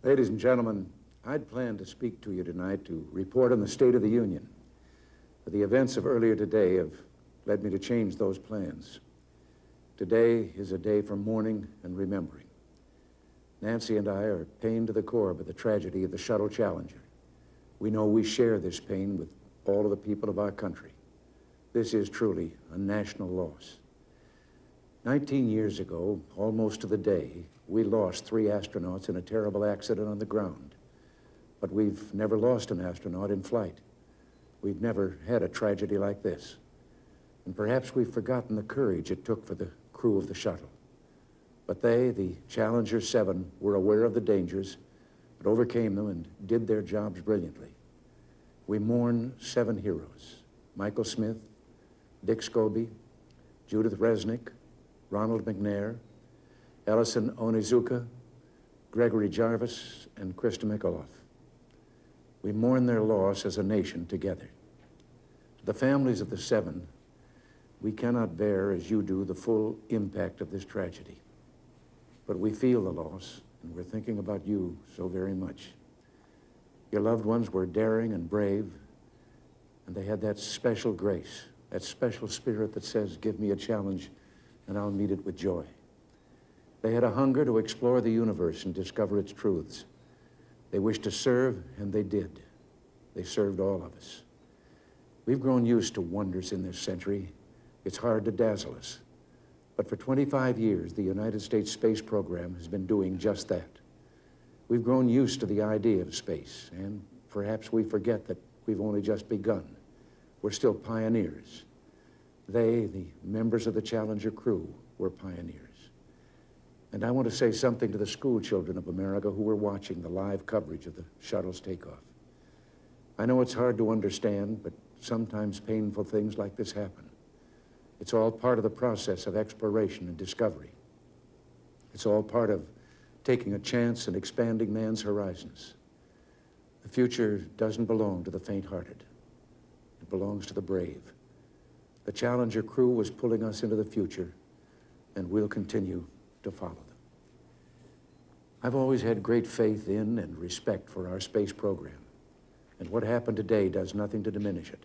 Ladies and gentlemen, I'd planned to speak to you tonight to report on the State of the Union. But the events of earlier today have led me to change those plans. Today is a day for mourning and remembering. Nancy and I are pained to the core by the tragedy of the Shuttle Challenger. We know we share this pain with all of the people of our country. This is truly a national loss. 19 years ago, almost to the day, we lost 3 astronauts in a terrible accident on the ground. But we've never lost an astronaut in flight. We've never had a tragedy like this. And perhaps we've forgotten the courage it took for the crew of the shuttle. But they, the Challenger 7, were aware of the dangers, but overcame them and did their jobs brilliantly. We mourn 7 heroes: Michael Smith, Dick Scobie, Judith Resnick, Ronald McNair, Ellison Onizuka, Gregory Jarvis, and Krista Mikaloff. We mourn their loss as a nation together. To the families of the 7, we cannot bear, as you do, the full impact of this tragedy. But we feel the loss, and we're thinking about you so very much. Your loved ones were daring and brave, and they had that special grace, that special spirit that says, give me a challenge, and I'll meet it with joy. They had a hunger to explore the universe and discover its truths. They wished to serve, and they did. They served all of us. We've grown used to wonders in this century. It's hard to dazzle us. But for 25 years, the United States space program has been doing just that. We've grown used to the idea of space, and perhaps we forget that we've only just begun. We're still pioneers. They, the members of the Challenger crew, were pioneers. And I want to say something to the school children of America who were watching the live coverage of the shuttle's takeoff. I know it's hard to understand, but sometimes painful things like this happen. It's all part of the process of exploration and discovery. It's all part of taking a chance and expanding man's horizons. The future doesn't belong to the faint-hearted. It belongs to the brave. The Challenger crew was pulling us into the future, and we'll continue to follow them. I've always had great faith in and respect for our space program, and what happened today does nothing to diminish it.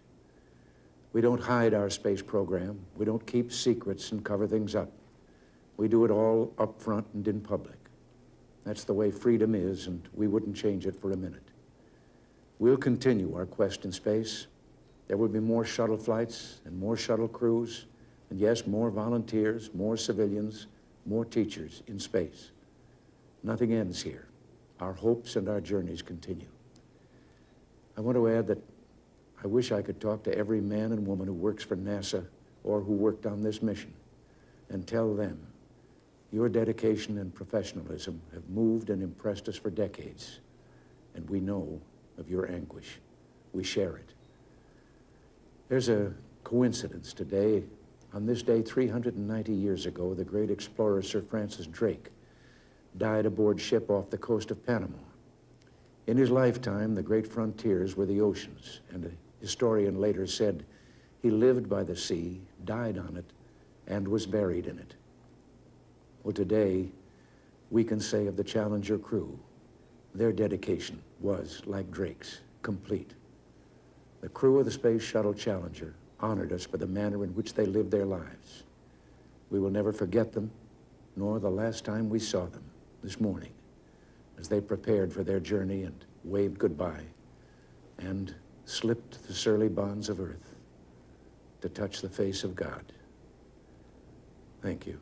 We don't hide our space program. We don't keep secrets and cover things up. We do it all up front and in public. That's the way freedom is, and we wouldn't change it for a minute. We'll continue our quest in space. There will be more shuttle flights and more shuttle crews, and yes, more volunteers, more civilians, more teachers in space. Nothing ends here. Our hopes and our journeys continue. I want to add that I wish I could talk to every man and woman who works for NASA or who worked on this mission and tell them your dedication and professionalism have moved and impressed us for decades, and we know of your anguish. We share it. There's a coincidence today. On this day, 390 years ago, the great explorer Sir Francis Drake died aboard ship off the coast of Panama. In his lifetime, the great frontiers were the oceans, and a historian later said he lived by the sea, died on it, and was buried in it. Well, today, we can say of the Challenger crew, their dedication was, like Drake's, complete. The crew of the Space Shuttle Challenger honored us for the manner in which they lived their lives. We will never forget them, nor the last time we saw them this morning, as they prepared for their journey and waved goodbye and slipped the surly bonds of earth to touch the face of God. Thank you.